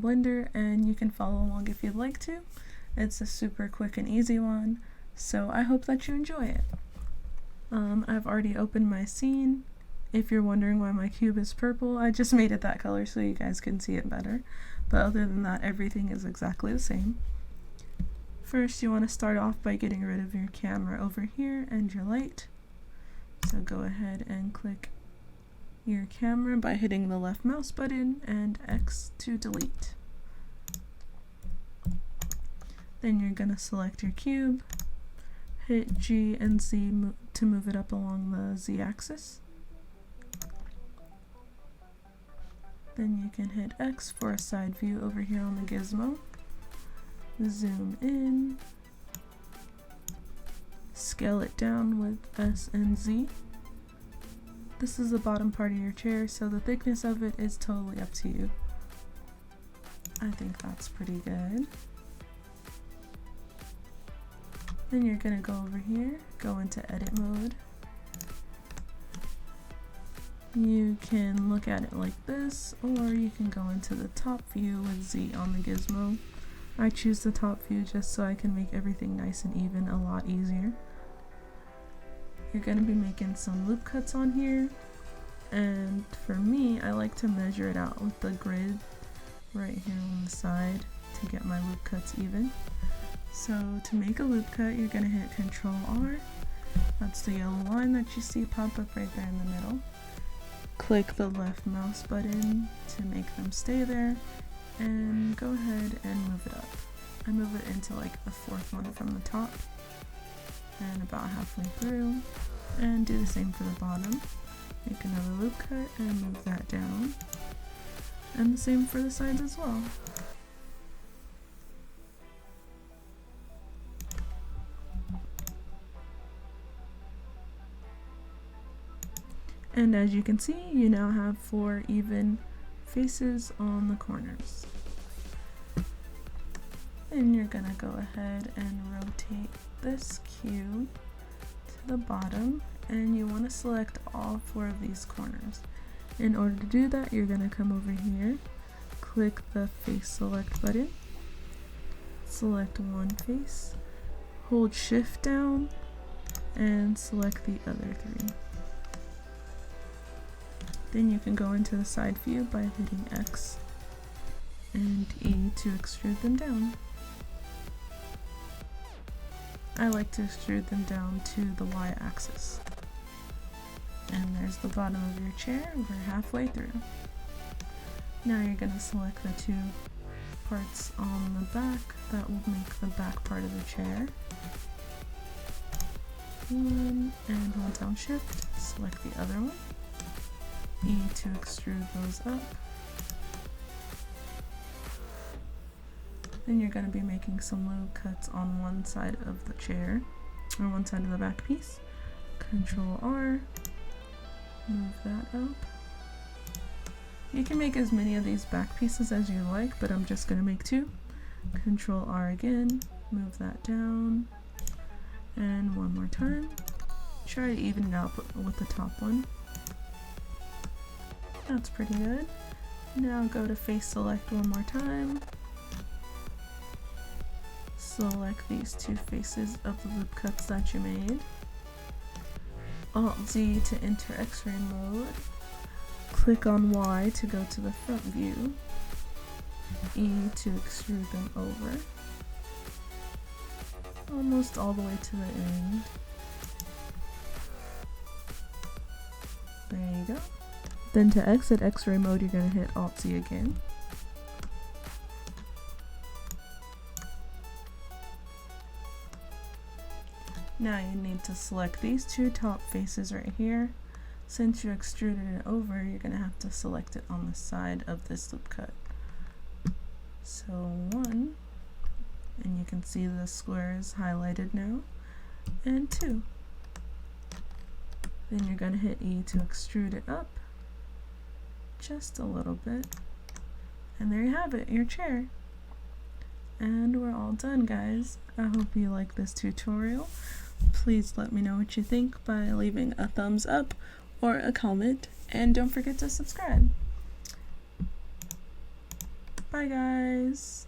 Blender, and you can follow along if you'd like to. It's a super quick and easy one, so I hope that you enjoy it. I've already opened my scene. If you're wondering why my cube is purple, I just made it that color so you guys can see it better. But other than that, everything is exactly the same. First, you want to start off by getting rid of your camera over here and your light. So go ahead and click your camera by hitting the left mouse button and X to delete. Then you're going to select your cube, hit G and Z to move it up along the Z axis. Then you can hit X for a side view over here on the gizmo. Zoom in, scale it down with S and Z. This is the bottom part of your chair, so the thickness of it is totally up to you. I think that's pretty good. Then you're going to go over here, go into edit mode. You can look at it like this, or you can go into the top view with Z on the gizmo. I choose the top view just so I can make everything nice and even a lot easier. You're going to be making some loop cuts on here, and for me, I like to measure it out with the grid right here on the side to get my loop cuts even. So to make a loop cut, you're going to hit Control R. That's the yellow line that you see pop up right there in the middle. Click the left mouse button to make them stay there, and go ahead and move it up. I move it into like the fourth one from the top and about halfway through, and do the same for the bottom. Make another loop cut and move that down, and the same for the sides as well. And as you can see, you now have 4 even faces on the corners. And you're gonna go ahead and rotate this cube to the bottom, and you want to select all 4 of these corners. In order to do that, you're gonna come over here, click the face select button, select one face, hold shift down, and select the other 3. Then you can go into the side view by hitting X and E to extrude them down. I like to extrude them down to the Y axis. And there's the bottom of your chair. We're halfway through. Now you're going to select the 2 parts on the back that will make the back part of the chair. One, and hold down shift, select the other one. E to extrude those up. Then you're going to be making some loop cuts on one side of the chair, or one side of the back piece. Control R, move that up. You can make as many of these back pieces as you like, but I'm just going to make 2. Control R again, move that down, and one more time. Try to even it out with the top one. That's pretty good. Now go to face select one more time. Select these 2 faces of the loop cuts that you made. Alt Z to enter X-ray mode. Click on Y to go to the front view. E to extrude them over. Almost all the way to the end. There you go. Then to exit X-ray mode, you're going to hit Alt Z again. Now you need to select these 2 top faces right here. Since you extruded it over, you're going to have to select it on the side of this loop cut. So 1, and you can see the square is highlighted now, and 2. Then you're going to hit E to extrude it up just a little bit, and there you have it, your chair. And we're all done, guys. I hope you like this tutorial. Please let me know what you think by leaving a thumbs up or a comment, and don't forget to subscribe. Bye guys!